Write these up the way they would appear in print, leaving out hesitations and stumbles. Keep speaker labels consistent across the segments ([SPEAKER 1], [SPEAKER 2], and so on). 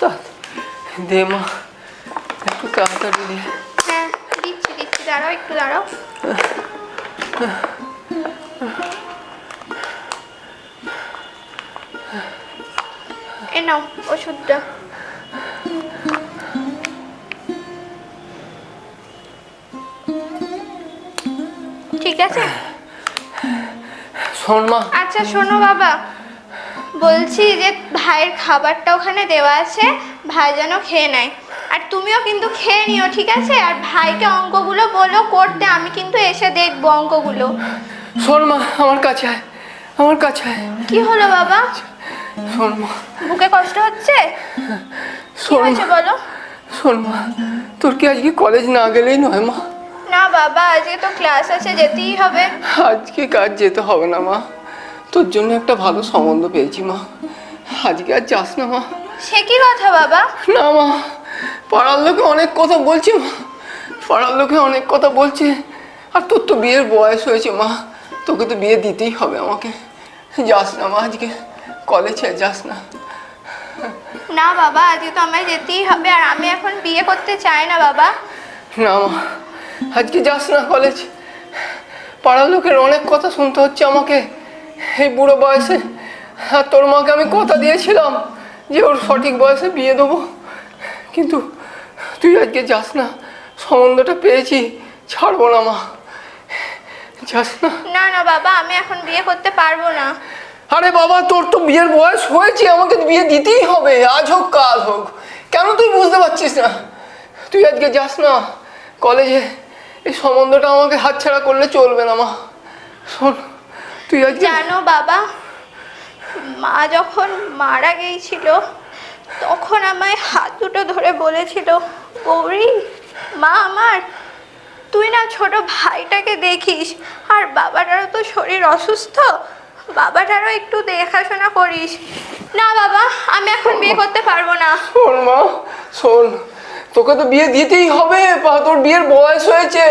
[SPEAKER 1] ওস্তাদ দে মা, একটু তাড়াতাড়ি দে।
[SPEAKER 2] হ্যাঁ দিচ্ছি দিচ্ছি, দাঁড়াও একটু দাঁড়াও। এ নাও ওষুধটা। ঠিক আছে?
[SPEAKER 1] শোন মা।
[SPEAKER 2] আচ্ছা শোনো বাবা, বলছি যে ভাইয়ের খাবারটা ওখানে দেওয়া আছে, ভাই যেন খেয়ে নেয়। আর তুমিও কিন্তু খেয়ে নিও, ঠিক আছে? আর ভাইকে অঙ্কগুলো বলো করতে, আমি কিন্তু এসে দেখবো অঙ্কগুলো।
[SPEAKER 1] শোন মা, আমার কাছে আয়, আমার কাছে আয়।
[SPEAKER 2] কি হলো বাবা?
[SPEAKER 1] শোন মা।
[SPEAKER 2] বুকে কষ্ট হচ্ছে? কি হয়েছে বলো?
[SPEAKER 1] শোন মা, তোর কি আজকে কলেজ না গেলেই নয় মা?
[SPEAKER 2] না বাবা, আজকে তো ক্লাস আছে, যেতেই হবে।
[SPEAKER 1] আজকে কাজ যেতে হবে না মা, তোর জন্য একটা ভালো সম্বন্ধ পেয়েছি মা, আজকে আর যাস না মা।
[SPEAKER 2] সে কি কথা বাবা?
[SPEAKER 1] না মা, পাড়ার লোকে অনেক কথা বলছে মা, পাড়ার লোকে অনেক কথা বলছে। আর তোর তো বিয়ের বয়স হয়েছে মা, তোকে তো বিয়ে দিতেই হবে আমাকে। যাস না মা, আজকে কলেজে যাস না।
[SPEAKER 2] না বাবা, আজকে তো আমায় যেতেই হবে, আর আমি এখন বিয়ে করতে চাই না বাবা।
[SPEAKER 1] না মা, আজকে যাস না কলেজ, পাড়ার লোকের অনেক কথা শুনতে হচ্ছে আমাকে এই বুড়ো বয়সে। আর তোর মাকে আমি কথা দিয়েছিলাম যে ওর সঠিক বয়সে বিয়ে দেবো, কিন্তু তুই আজকে যাস না, সম্বন্ধটা পেয়েছি, ছাড়বো না মা, যাস না।
[SPEAKER 2] না না বাবা, আমি এখন বিয়ে করতে পারবো না।
[SPEAKER 1] আরে বাবা, তোর তো বিয়ের বয়স হয়েছে, আমাকে বিয়ে দিতেই হবে, আজ হোক কাল হোক। কেন তুই বুঝতে পারছিস না? তুই আজকে যাস না কলেজে, এই সম্বন্ধটা আমাকে হাতছাড়া করলে চলবে না মা। শোন, তুই আজকে
[SPEAKER 2] জানো বাবা, মা যখন মারা গিয়েছিল তখন আমায় হাত দুটো ধরে বলেছিল, গৌরী মা আমার, তুই না ছোট ভাইটাকে দেখিস, আর বাবাটারও তো শরীর অসুস্থ, বাবাটারও একটু দেখাশোনা করিস। না বাবা, আমি এখন বিয়ে করতে পারবো না।
[SPEAKER 1] শোন মা, শোন, তোকে তো বিয়ে দিতেই হবে, তোর বিয়ের বয়স হয়েছে।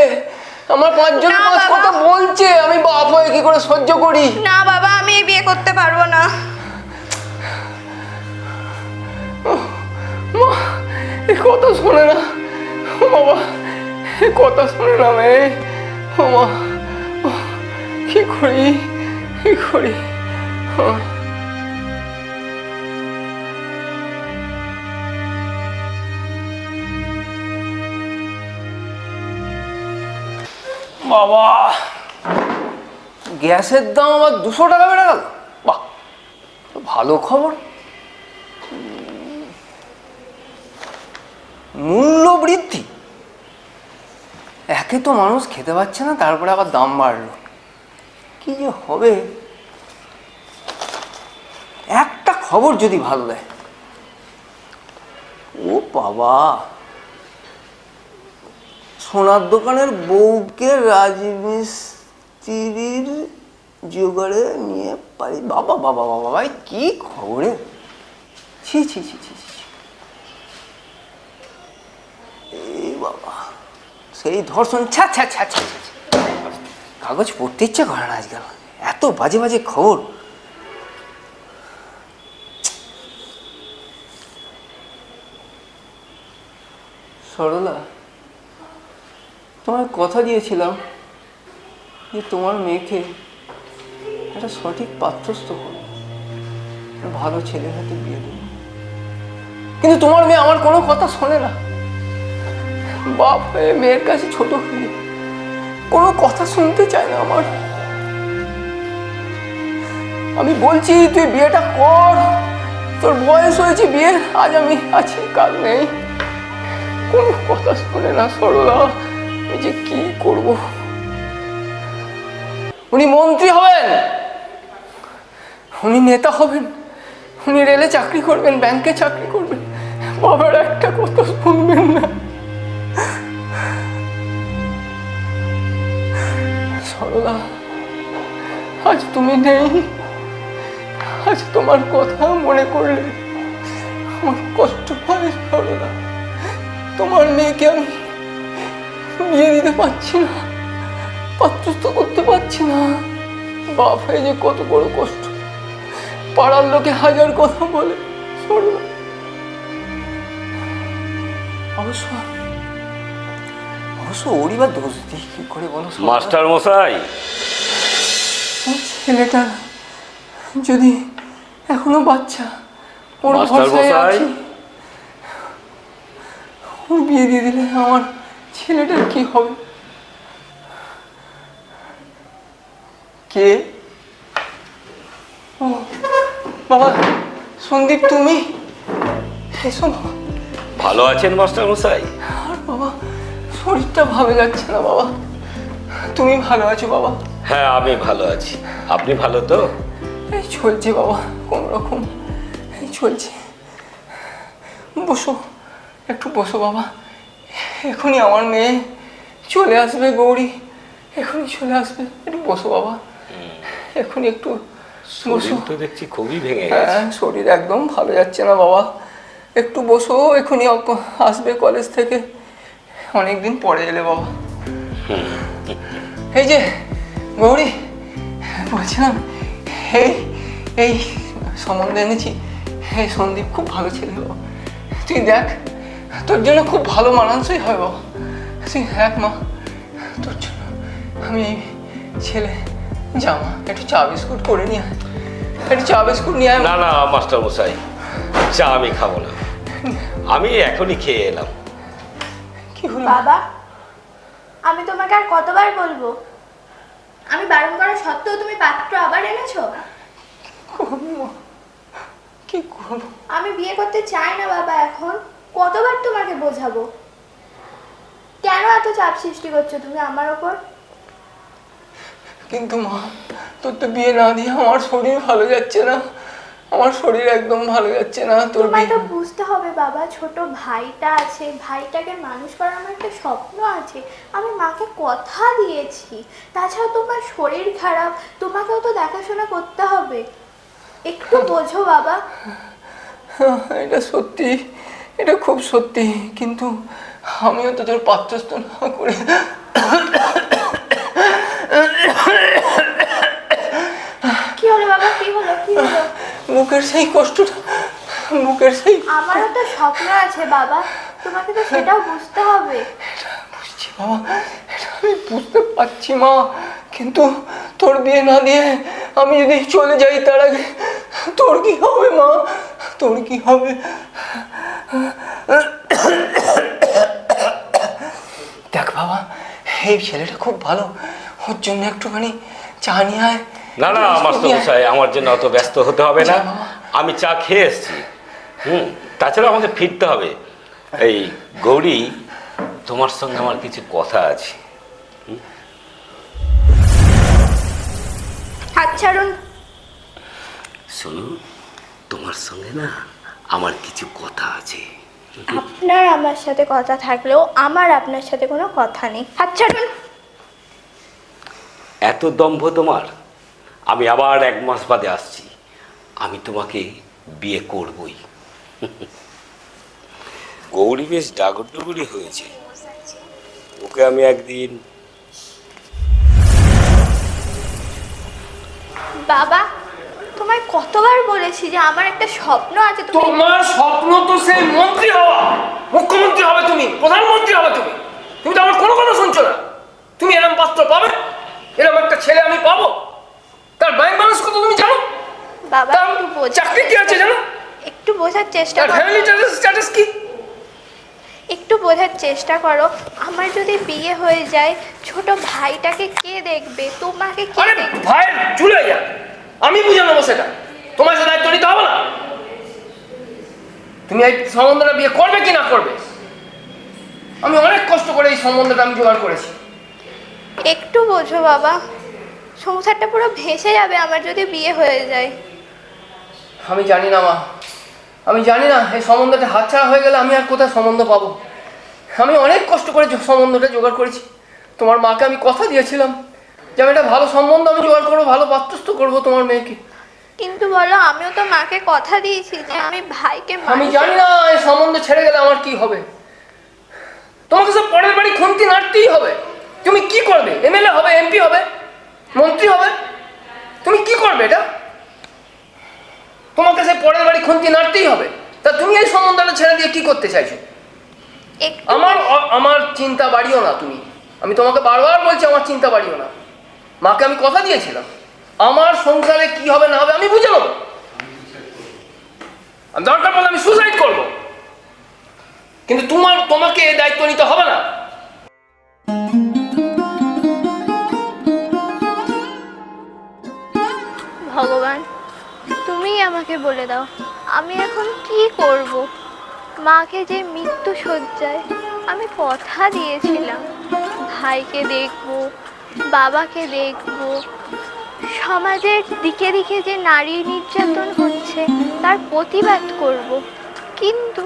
[SPEAKER 1] আমার পাঁচজন পাঁচ কথা বলছে, আমি বাপ হয়ে কি করে সহ্য করি?
[SPEAKER 2] না বাবা, আমি এই বিয়ে করতে পারবো না।
[SPEAKER 1] মা, এই কথা শোনে না বাবা, এই কথা শোনে না মে। ও মা, কি করি, কি করি? বাবা, গ্যাসের দাম আবার 200 টাকা বেড়ে গেল। বাহ, ভালো খবর। মূল্য বৃদ্ধি, একে তো মানুষ খেতে পাচ্ছে না, তারপরে আবার দাম বাড়লো, কি যে হবে। একটা খবর যদি ভালো দেয়। ও বাবা, সোনার দোকানের বউকে রাজমিস্ত্রির জোগাড়ে নিয়ে পারি। বাবা বাবা বাবা ভাই, কি খবরে! ছি ছি ছি ছি ছি, এই বাবা, সেই ধর্ষণ! ছা ছা ছা ছা ছা, কাগজ পড়তে ইচ্ছে করে না আজকাল, এত বাজে বাজে খবর। সরলা, তোমার কথা দিয়েছিলাম যে তোমার মেয়েকে একটা সঠিক পাত্রস্থ করো, ভালো ছেলের হাতে বিয়ে দেবো, কিন্তু তোমার মেয়ে আমার কোনো কথা শোনে না। বাপ হয়ে মেয়ের কাছে ছোট হয়ে কোনো কথা শুনতে চায় না আমার। আমি বলছি তুই বিয়েটা কর, তোর বয়স হয়েছে বিয়ের, আজ আমি আছি কাল নেই, কোনো কথা শোনে না সরলা। আমি যে কি করব? উনি মন্ত্রী হবেন, উনি নেতা হবেন, উনি রেলে চাকরি করবেন, ব্যাংকে চাকরি করবেন, বাবার একটা কথা শুনবেন না। সরলা, আজ তুমি নেই, আজ তোমার কথা মনে করলে আমার কষ্ট হয় সরলা। তোমার মেয়েকে আমি বিয়ে দিতে পারছি না, পাত্রস্থ করতে পারছি না। বাপ হয়ে যে কত বড় কষ্ট, পাড়ার লোকে হাজার কথা বলে সরলা, অবশ্য অবশ্য ওরই বা দোষ দিই কি করে বলো?
[SPEAKER 3] মাস্টার মশাই,
[SPEAKER 1] ওই ছেলেটা যদি এখনো বাচ্চা, ওর
[SPEAKER 3] মাস্টার
[SPEAKER 1] ভরসায়
[SPEAKER 3] মশাই।
[SPEAKER 1] আছি, ওর বিয়ে দিয়ে দিলে আমার ছেলেটার কি হবে? কে? ও বাবা, সন্দীপ তুমি? এসো বাবা।
[SPEAKER 3] ভালো আছেন মাস্টার মশাই?
[SPEAKER 1] আর বাবা, শরীরটা ভালো যাচ্ছে না বাবা। তুমি ভালো আছো বাবা?
[SPEAKER 3] হ্যাঁ, আমি ভালো আছি। আপনি ভালো তো?
[SPEAKER 1] এই চলছে বাবা, কোনো রকম এই চলছে। বসো, একটু বসো বাবা। এখনই আমার মেয়ে চলে আসবে, গৌরী এখনই চলে আসবে। একটু বসো বাবা, এখনই একটু বসো।
[SPEAKER 3] শরীর তো দেখছি খুবই ভেঙে গেছে।
[SPEAKER 1] হ্যাঁ, শরীর একদম ভালো যাচ্ছে না বাবা। একটু বসো, এখনই আসবে কলেজ থেকে। অনেকদিন পরে এলে বাবা। এই যে গৌরী, বলছিলাম এই এই সম্বন্ধে এনেছি। এই সন্দীপ খুব ভালো ছেলে বাবা, তুই দেখ, তোর জন্য খুব ভালো মানানসই হয় বাবা। তুই দেখ মা, তোর জন্য আমি এই ছেলে জামা একটু চা বিস্কুট করে নিয়ে আয়, একটু চা বিস্কুট নিয়ে আয়।
[SPEAKER 3] না না মাস্টার মশাই, চা আমি খাবো না, আমি এখনই খেয়ে এলাম।
[SPEAKER 1] কি হলো
[SPEAKER 2] বাবা, আমি তোমাকে আর কতবার বলবো? আমি বারণ করা সত্ত্বেও তুমি পাত্র আবার এনেছো।
[SPEAKER 1] করবো মা, কি করবো?
[SPEAKER 2] আমি বিয়ে করতে চাই না বাবা। এখন কতবার তোমাকে বোঝাবো? কেন এত চাপ সৃষ্টি করছো তুমি আমার ওপর?
[SPEAKER 1] কিন্তু মা, তোর তো বিয়ে না দিয়ে আমার শরীর ভালো যাচ্ছে না, আমার শরীর একদম ভালো যাচ্ছে না। তোর
[SPEAKER 2] তোমায় তো
[SPEAKER 1] বিয়ে
[SPEAKER 2] বুঝতে হবে বাবা, ছোট ভাইটা আছে, ভাইটাকে মানুষ করার আমার একটা স্বপ্ন আছে। আমি মাকে কথা দিয়েছি। তাছাড়া তোমার শরীর খারাপ, তোমাকেও তো দেখাশোনা করতে হবে। একটু বোঝো বাবা।
[SPEAKER 1] এটা সত্যি, এটা খুব সত্যি, কিন্তু আমিও তো তোর পাত্রস্থ না করে।
[SPEAKER 2] কি হলো বাবা, কি হলো, কি হলো?
[SPEAKER 1] বুকের সেই কষ্টটা, বুকের সেই।
[SPEAKER 2] আমারও তো স্বপ্ন আছে বাবা, তোমাকে তো সেটাও বুঝতে হবে।
[SPEAKER 1] বুঝছি বাবা, এটা আমি বুঝতে পারছি মা, কিন্তু তোর বিয়ে না দিয়ে আমি যদি চলে যাই তার আগে তোর কি হবে মা? তোর কি হবে? দেখ বাবা, এই ছেলেটা খুব ভালো, ওর জন্য একটুখানি চা নিয়ে আয়।
[SPEAKER 3] না না মাস্টার মশাই, আমার জন্য অত ব্যস্ত হতে হবে না, আমি চা খেয়ে এসছি। তাছাড়া আমাকে ফিরতে হবে। এই গৌরী, তোমার সঙ্গে আমার কিছু কথা আছে।
[SPEAKER 2] হাত ছাড়ুন।
[SPEAKER 3] শোনো, তোমার সঙ্গে না আমার কিছু কথা আছে।
[SPEAKER 2] আপনার আমার সাথে কথা থাকলেও আমার আপনার সাথে কোনো কথা নেই। হাত ছাড়ুন।
[SPEAKER 3] এত দম্ভ তোমার? আমি আবার 1 মাস বাদে আসছি, আমি তোমাকে বিয়ে করবই। গৌরী বেশ ডাগরডুগুরি হয়েছে, ওকে আমি একদিন।
[SPEAKER 2] বাবা, তোমায় কতবার বলেছি যে আমার একটা স্বপ্ন আছে। তুমি
[SPEAKER 1] তোমার স্বপ্ন তো সেই মন্ত্রী হওয়া, মুখ্যমন্ত্রী হবে তুমি, প্রধানমন্ত্রী হবে তুমি। তুমি তো আমার কোনো কথা শুনছো না। তুমি এরকম পাত্র পাবে? এরকম একটা ছেলে আমি পাবো? তার ব্যাংক ব্যালেন্স কত তুমি জানো?
[SPEAKER 2] বাবা
[SPEAKER 1] তার
[SPEAKER 2] একটু বোঝা,
[SPEAKER 1] চাকরি কি আছে জানো?
[SPEAKER 2] একটু বোঝার চেষ্টা
[SPEAKER 1] তার
[SPEAKER 2] করো।
[SPEAKER 1] ফ্যামিলি স্ট্যাটাস কি?
[SPEAKER 2] একটু বোঝার চেষ্টা করো। আমার যদি বিয়ে হয়ে যায়, ছোট ভাইটাকে কে দেখবে? তোমাকে কে
[SPEAKER 1] আরে
[SPEAKER 2] দেখবে?
[SPEAKER 1] ভাইয়ের চুলে যা, আমি বুঝে নেবো সেটা। তোমার সাথে দায়িত্ব নিতে হবে না। তুমি এই সম্বন্ধটা বিয়ে করবে কি না করবে? আমি অনেক কষ্ট করে এই সম্বন্ধটা আমি জোগাড় করেছি।
[SPEAKER 2] একটু বোঝো বাবা, সংসারটা পুরো ভেসে যাবে আমার যদি বিয়ে হয়ে যায়।
[SPEAKER 1] আমি জানি না মা, আমি জানি না এই সম্বন্ধটা হাতছাড়া হয়ে গেলে আমি আর কোথায় সম্বন্ধ পাবো। আমি অনেক কষ্ট করে সম্বন্ধটা জোগাড় করেছি। তোমার মাকে আমি কথা দিয়েছিলাম যে আমি একটা ভালো সম্বন্ধ আমি জোগাড় করবো, ভালো পাত্রস্থ করবো তোমার মেয়েকে।
[SPEAKER 2] কিন্তু বলো, আমিও তো মাকে কথা দিয়েছি যে আমি ভাইকে
[SPEAKER 1] আমি
[SPEAKER 2] মানুষ-
[SPEAKER 1] জানি না এই সম্বন্ধ ছেড়ে গেলে আমার কি হবে। তোমাকে সব পরের বাড়ি খুন্তি নাড়তেই হবে। তুমি কি করবে? এমএলএ হবে, এমপি হবে, মন্ত্রী হবে? তুমি কি করবে এটা? তোমাকে সে পরের বাড়ি খুন্তি নাড়তেই হবে। তা তুমি এই সম্বন্ধটা ছেড়ে দিয়ে কি করতে চাইছো?
[SPEAKER 2] একটু
[SPEAKER 1] আমার চিন্তা বাড়িও না তুমি। আমি তোমাকে বারবার বলছি আমার চিন্তা বাড়িও না। মাকে আমি কথা দিয়েছিলাম আমার সংসারে কি হবে না হবে আমি বুঝে নেবো। আমি দরকার পড়লে আমি সুসাইড করব, কিন্তু তোমাকে এই দায়িত্ব নিতে হবে না।
[SPEAKER 2] ভগবান, তুমিই আমাকে বলে দাও আমি এখন কি করব। মাকে যে মৃত্যু শয্যায় আমি কথা দিয়েছিলাম ভাইকে দেখব, বাবাকে দেখব, সমাজের দিকে দিকে যে নারী নির্যাতন হচ্ছে তার প্রতিবাদ করব, কিন্তু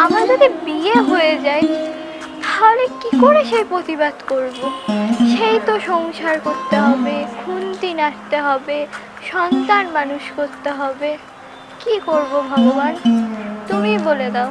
[SPEAKER 2] আমার যদি বিয়ে হয়ে যায় তাহলে কি করে সেই প্রতিবাদ করব? সেই তো সংসার করতে হবে, খুন্তি নাড়তে হবে, সন্তান মানুষ করতে হবে। কি করব ভগবান, তুমি বলে দাও।